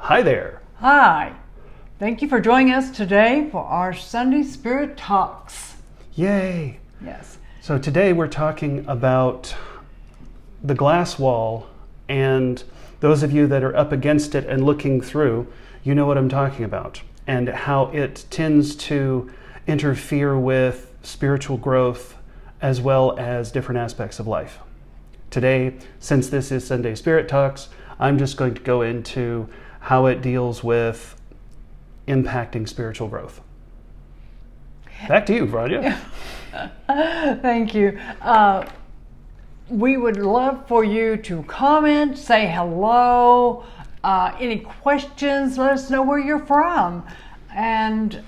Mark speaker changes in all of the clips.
Speaker 1: Hi there.
Speaker 2: Hi. Thank you for joining us today for our Sunday Spirit Talks.
Speaker 1: Yay.
Speaker 2: Yes.
Speaker 1: So today we're talking about the glass wall, and those of you that are up against it and looking through, you know what I'm talking about, and how it tends to interfere with spiritual growth as well as different aspects of life. Today, since this is Sunday Spirit Talks, I'm just going to go into how it deals with impacting spiritual growth. Back to you, Rania.
Speaker 2: Thank you. We would love for you to comment, say hello, any questions, let us know where you're from. And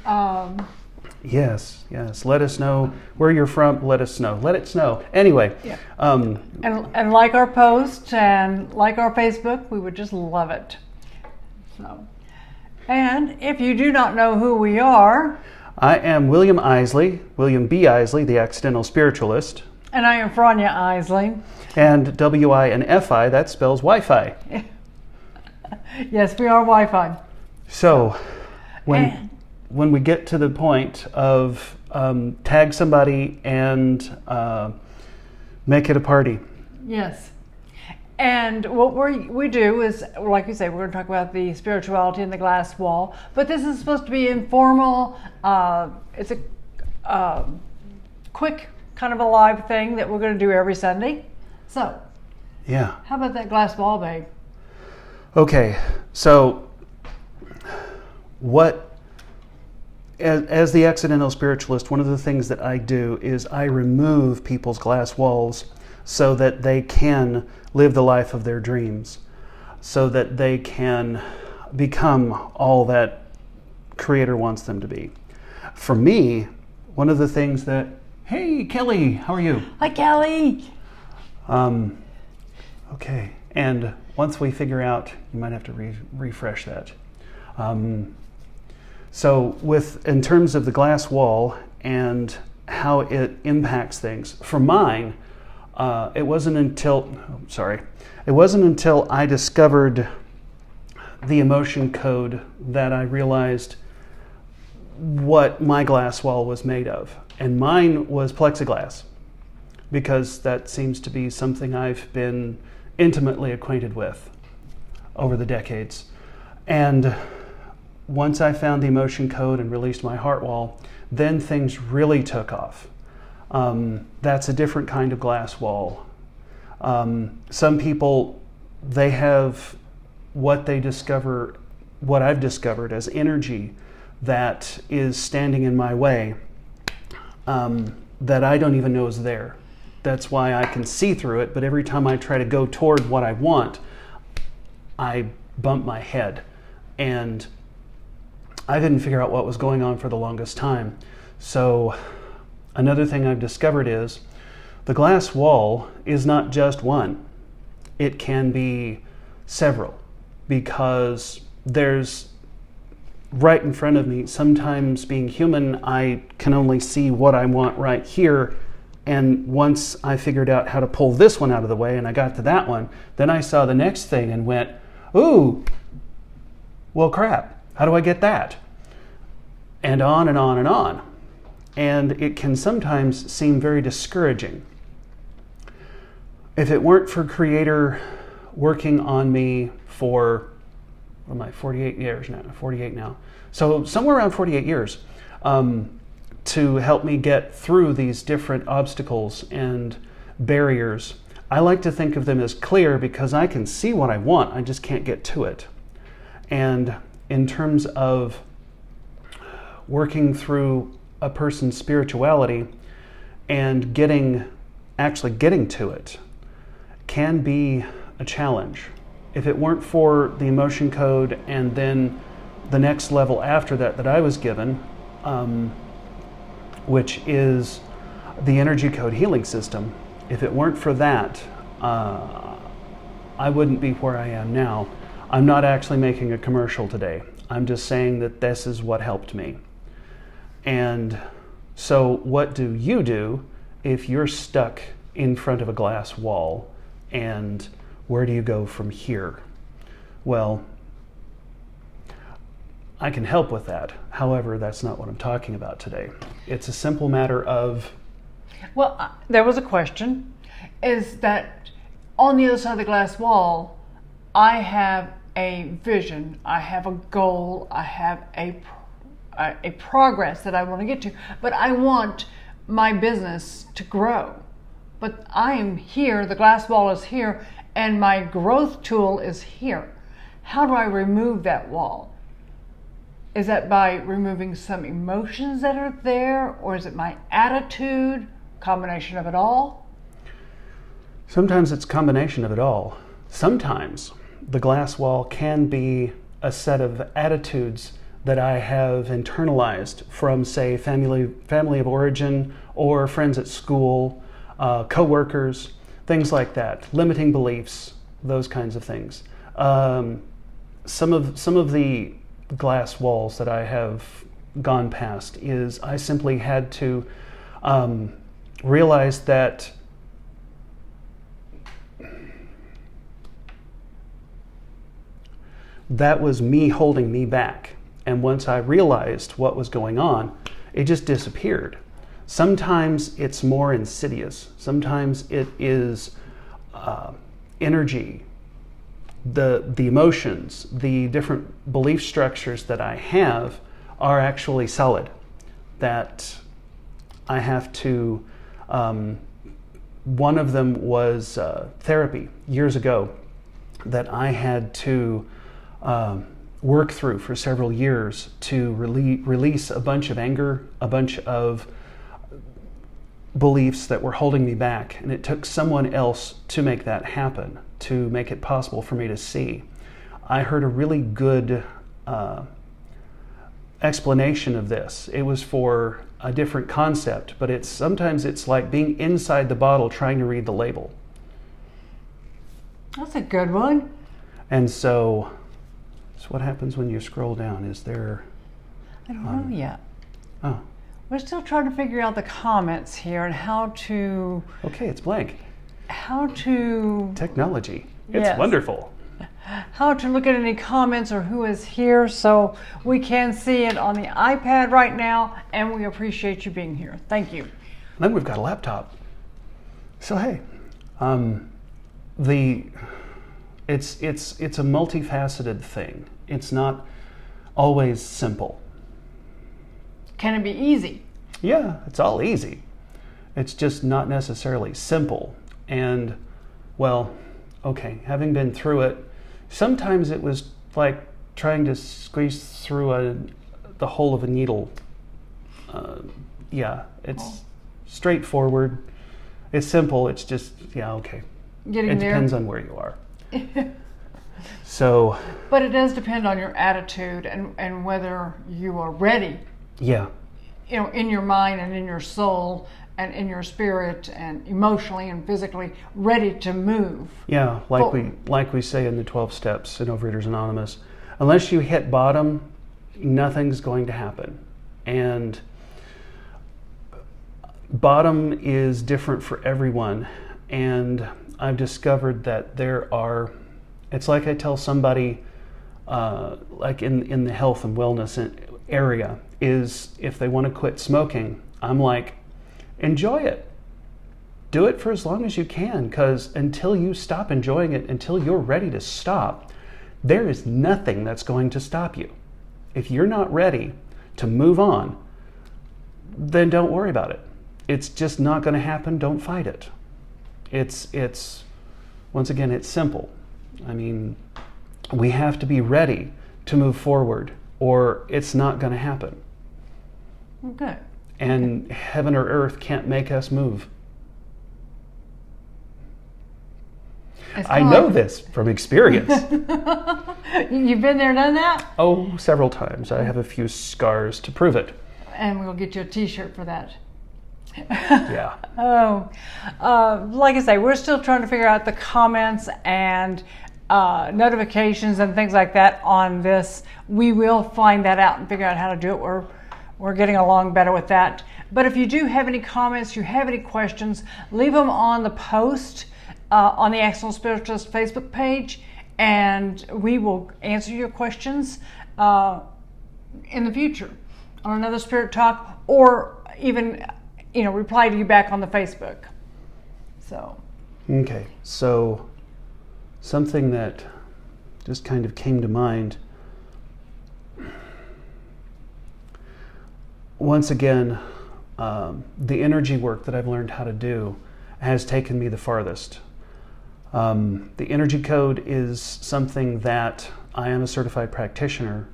Speaker 1: Yes. Let us know where you're from. Let us know. Let it snow. Anyway.
Speaker 2: yeah. And like our post and like our Facebook, we would just love it. So, and if you do not know who we are,
Speaker 1: I am William Isley, William B. Isley, the Accidental Spiritualist.
Speaker 2: and I am Franya Isley.
Speaker 1: And W-I and F-I, that spells Wi-Fi.
Speaker 2: Yes, we are Wi-Fi.
Speaker 1: So, when we get to the point of tag somebody and make it a party.
Speaker 2: Yes. And what we do is, like you say, we're going to talk about the spirituality in the glass wall. But this is supposed to be informal. It's a quick kind of a live thing that we're going to do every Sunday. So,
Speaker 1: Yeah.
Speaker 2: how about that glass wall, babe?
Speaker 1: Okay, so as the Accidental Spiritualist, one of the things that I do is I remove people's glass walls so that they can live the life of their dreams, so that they can become all that Creator wants them to be. For me, one of the things that, hey Kelly, how are you?
Speaker 2: Hi, Kelly.
Speaker 1: Okay, and once we figure out, you might have to refresh that. So in terms of the glass wall and how it impacts things, for mine, it wasn't until I discovered the emotion code that I realized what my glass wall was made of. And mine was plexiglass, because that seems to be something I've been intimately acquainted with over the decades. And once I found the emotion code and released my heart wall, then things really took off. That's a different kind of glass wall. Some people, they have what I've discovered as energy that is standing in my way, that I don't even know is there. That's why I can see through it, but every time I try to go toward what I want, I bump my head. And I didn't figure out what was going on for the longest time. So another thing I've discovered is the glass wall is not just one. It can be several, because there's right in front of me, sometimes being human, I can only see what I want right here. And once I figured out how to pull this one out of the way and I got to that one, then I saw the next thing and went, ooh, well crap, how do I get that? And on and on and on. And it can sometimes seem very discouraging. If it weren't for Creator working on me for, what am I, 48 now. So somewhere around 48 years, to help me get through these different obstacles and barriers. I like to think of them as clear because I can see what I want, I just can't get to it. And in terms of working through a person's spirituality and actually getting to it can be a challenge. If it weren't for the emotion code and then the next level after that I was given, which is the energy code healing system, if it weren't for that, I wouldn't be where I am now. I'm not actually making a commercial today. I'm just saying that this is what helped me. And so what do you do if you're stuck in front of a glass wall, and where do you go from here? Well, I can help with that. However, that's not what I'm talking about today. It's a simple matter of...
Speaker 2: Well, there was a question, is that on the other side of the glass wall, I have a vision, I have a goal, I have a progress that I want to get to, but I want my business to grow. But I am here, the glass wall is here, and my growth tool is here. How do I remove that wall? Is that by removing some emotions that are there, or is it my attitude? Combination of it all?
Speaker 1: Sometimes it's a combination of it all. Sometimes the glass wall can be a set of attitudes that I have internalized from, say, family of origin or friends at school, co-workers, things like that, limiting beliefs, those kinds of things. Some of the glass walls that I have gone past is I simply had to realize that that was me holding me back. And once I realized what was going on, it just disappeared. Sometimes it's more insidious. Sometimes it is energy, the emotions, the different belief structures that I have are actually solid. That I have to, one of them was therapy years ago that I had to work through for several years to release a bunch of anger, a bunch of beliefs that were holding me back. And it took someone else to make that happen, to make it possible for me to see. I heard a really good explanation of this. It was for a different concept, but sometimes it's like being inside the bottle trying to read the label.
Speaker 2: That's a good one.
Speaker 1: And so what happens when you scroll down? Is there...
Speaker 2: I don't know yet.
Speaker 1: Oh.
Speaker 2: We're still trying to figure out the comments here and how to...
Speaker 1: Okay, it's blank.
Speaker 2: How to...
Speaker 1: Technology. It's
Speaker 2: Yes.
Speaker 1: Wonderful.
Speaker 2: How to look at any comments or who is here, so we can see it on the iPad right now, and we appreciate you being here. Thank you.
Speaker 1: Then we've got a laptop. So hey, it's a multifaceted thing. It's not always simple.
Speaker 2: Can it be easy?
Speaker 1: Yeah, it's all easy. It's just not necessarily simple. And well, okay, having been through it, sometimes it was like trying to squeeze through the hole of a needle. It's straightforward. It's simple. It's just, okay.
Speaker 2: Getting there.
Speaker 1: It depends on where you are. So.
Speaker 2: But it does depend on your attitude and whether you are ready.
Speaker 1: Yeah.
Speaker 2: In your mind and in your soul and in your spirit and emotionally and physically ready to move.
Speaker 1: Yeah, like we say in the 12 steps in Overeaters Anonymous, unless you hit bottom, nothing's going to happen. And bottom is different for everyone. And I've discovered that it's like I tell somebody, like in the health and wellness area, is if they want to quit smoking, I'm like, enjoy it. Do it for as long as you can, because until you stop enjoying it, until you're ready to stop, there is nothing that's going to stop you. If you're not ready to move on, then don't worry about it. It's just not going to happen. Don't fight it. It's once again, it's simple. I mean, we have to be ready to move forward, or it's not going to happen.
Speaker 2: Okay.
Speaker 1: And heaven or earth can't make us move. I know this from experience.
Speaker 2: You've been there, done that?
Speaker 1: Oh, several times. I have a few scars to prove it.
Speaker 2: And we'll get you a t-shirt for that.
Speaker 1: Yeah.
Speaker 2: Like I say, we're still trying to figure out the comments and notifications and things like that on this. We will find that out and figure out how to do it. We're getting along better with that. But if you do have any comments, you have any questions, leave them on the post on the Accidental Spiritualist Facebook page, and we will answer your questions. in the future on another Spirit Talk, or even, reply to you back on the Facebook. So.
Speaker 1: Okay, so something that just kind of came to mind. Once again, the energy work that I've learned how to do has taken me the farthest. The energy code is something that I am a certified practitioner.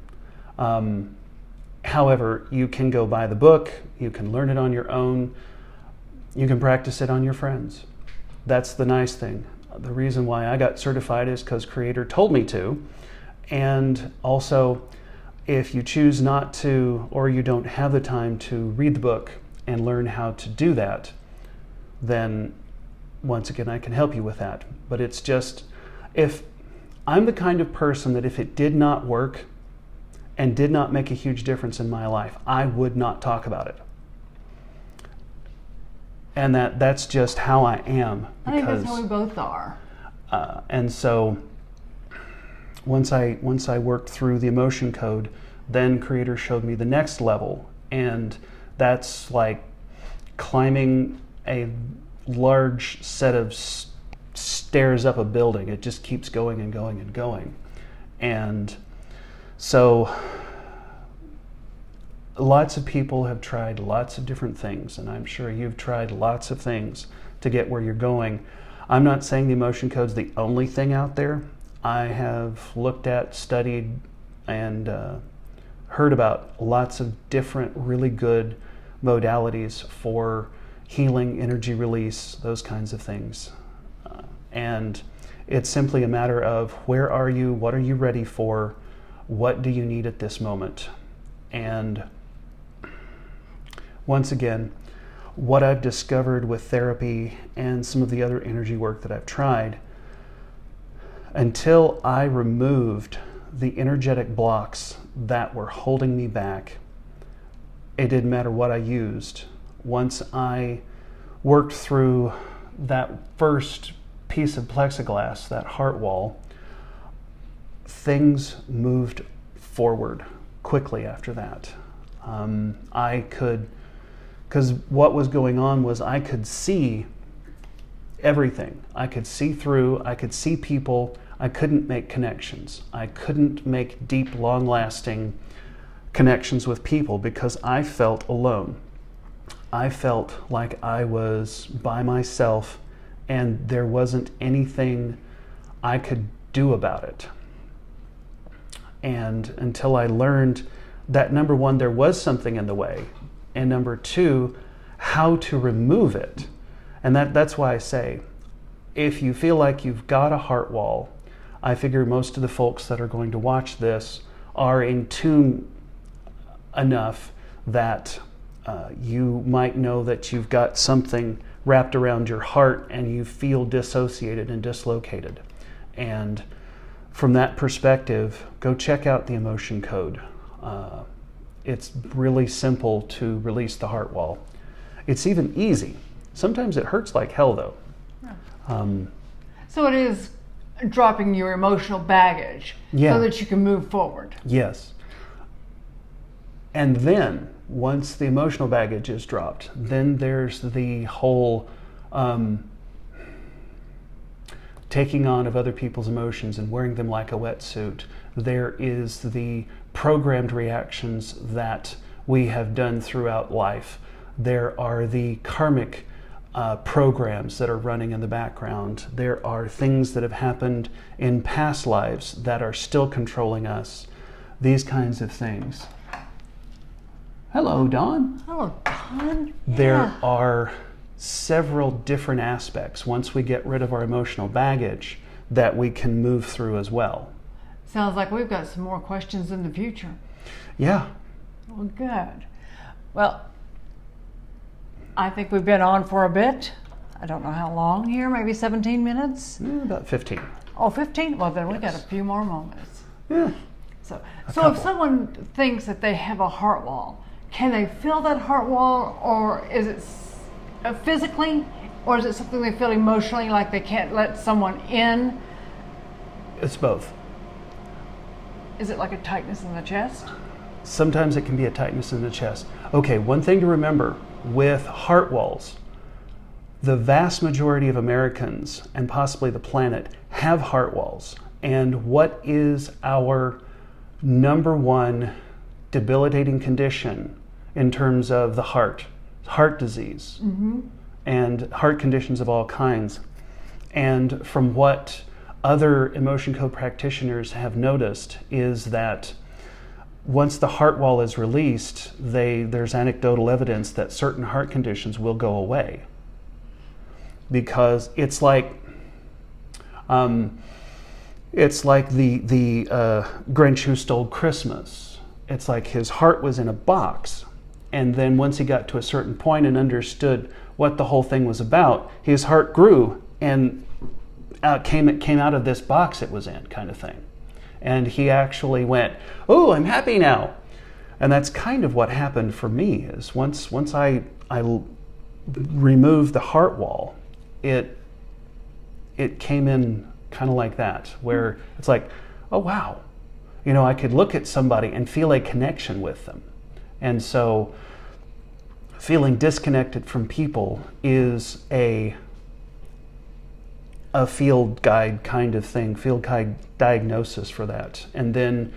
Speaker 1: However, you can go buy the book, you can learn it on your own, you can practice it on your friends. That's the nice thing. The reason why I got certified is because Creator told me to. And also, if you choose not to, or you don't have the time to read the book and learn how to do that, then once again, I can help you with that. But it's just, if I'm the kind of person that if it did not work and did not make a huge difference in my life, I would not talk about it. And that's just how I am.
Speaker 2: I think that's how we both are.
Speaker 1: And so once I worked through the emotion code, then Creator showed me the next level. And that's like climbing a large set of stairs up a building. It just keeps going and going and going. And so lots of people have tried lots of different things, and I'm sure you've tried lots of things to get where you're going. I'm not saying the emotion code's the only thing out there. I have looked at, studied, and heard about lots of different really good modalities for healing, energy release, those kinds of things. And it's simply a matter of where are you, what are you ready for, what do you need at this moment? And once again, what I've discovered with therapy and some of the other energy work that I've tried, until I removed the energetic blocks that were holding me back, it didn't matter what I used. Once I worked through that first piece of plexiglass, that heart wall, things moved forward quickly after that. I could, because what was going on was I could see everything. I could see through, I could see people. I couldn't make connections. I couldn't make deep, long-lasting connections with people because I felt alone. I felt like I was by myself and there wasn't anything I could do about it. And until I learned that, number one, there was something in the way, and number two, how to remove it. And that's why I say, if you feel like you've got a heart wall, I figure most of the folks that are going to watch this are in tune enough that you might know that you've got something wrapped around your heart and you feel dissociated and dislocated. And from that perspective, go check out the emotion code. It's really simple to release the heart wall. It's even easy. Sometimes it hurts like hell, though.
Speaker 2: Yeah. So it is dropping your emotional baggage so that you can move forward.
Speaker 1: Yes. And then, once the emotional baggage is dropped, then there's the whole taking on of other people's emotions and wearing them like a wetsuit. There is the programmed reactions that we have done throughout life. There are the karmic programs that are running in the background. There are things that have happened in past lives that are still controlling us. These kinds of things. Hello, Dawn.
Speaker 2: Hello, Dawn.
Speaker 1: There are several different aspects, once we get rid of our emotional baggage, that we can move through as well.
Speaker 2: Sounds like we've got some more questions in the future.
Speaker 1: Yeah.
Speaker 2: Well, good. Well, I think we've been on for a bit. I don't know how long here, maybe 17 minutes?
Speaker 1: About 15.
Speaker 2: Oh, 15? Well, then we got a few more moments.
Speaker 1: Yeah.
Speaker 2: So if someone thinks that they have a heart wall, can they feel that heart wall, or is it physically, or is it something they feel emotionally, like they can't let someone in?
Speaker 1: It's both.
Speaker 2: Is it like a tightness in the chest?
Speaker 1: sometimes it can be a tightness in the chest. Okay, one thing to remember with heart walls, the vast majority of Americans and possibly the planet have heart walls. And what is our number one debilitating condition in terms of the heart? Heart disease and heart conditions of all kinds. And from what other emotion code practitioners have noticed is that once the heart wall is released, there's anecdotal evidence that certain heart conditions will go away. Because it's like the Grinch Who Stole Christmas. It's like his heart was in a box, and then once he got to a certain point and understood what the whole thing was about, his heart grew and came out of this box it was in, kind of thing. And he actually went, "Oh, I'm happy now." And that's kind of what happened for me. Is once I removed the heart wall, it came in kind of like that, where it's like, oh wow, I could look at somebody and feel a connection with them. And so feeling disconnected from people is a field guide kind of thing, field guide diagnosis for that. And then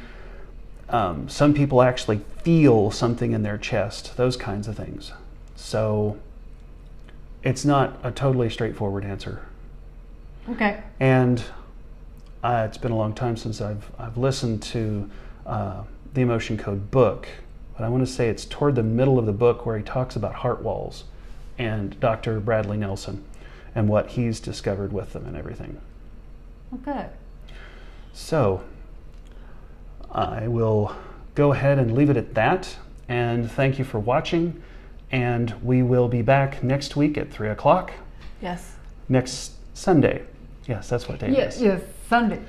Speaker 1: some people actually feel something in their chest, those kinds of things. So it's not a totally straightforward answer.
Speaker 2: Okay.
Speaker 1: And it's been a long time since I've listened to the Emotion Code book, but I want to say it's toward the middle of the book where he talks about heart walls and Dr. Bradley Nelson and what he's discovered with them and everything.
Speaker 2: Okay.
Speaker 1: So I will go ahead and leave it at that, and thank you for watching, and we will be back next week at 3 o'clock.
Speaker 2: Yes.
Speaker 1: Next Sunday. Yes, that's what day it is.
Speaker 2: Yes, Sunday.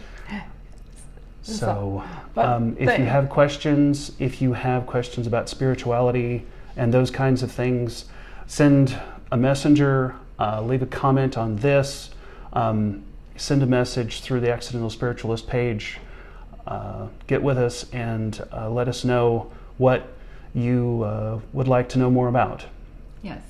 Speaker 1: So if you have questions, about spirituality and those kinds of things, send a messenger, leave a comment on this, send a message through the Accidental Spiritualist page, get with us and let us know what you would like to know more about.
Speaker 2: Yes.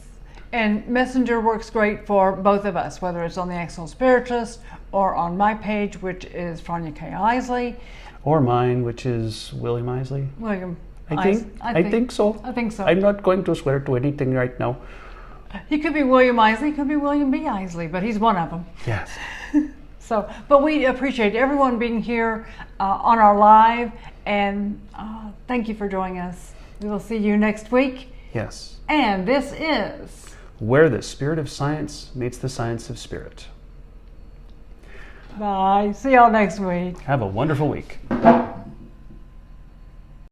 Speaker 2: And Messenger works great for both of us, whether it's on the Accidental Spiritualist or on my page, which is Fronya K. Isley.
Speaker 1: Or mine, which is William Isley.
Speaker 2: William.
Speaker 1: I think so.
Speaker 2: I think so.
Speaker 1: I'm not going to swear to anything right now.
Speaker 2: He could be William Isley, he could be William B. Isley, but he's one of them.
Speaker 1: Yes.
Speaker 2: So, but we appreciate everyone being here on our live, and thank you for joining us. We will see you next week.
Speaker 1: Yes.
Speaker 2: And this is
Speaker 1: Where the Spirit of Science Meets the Science of Spirit.
Speaker 2: Bye. See y'all next week.
Speaker 1: Have a wonderful week.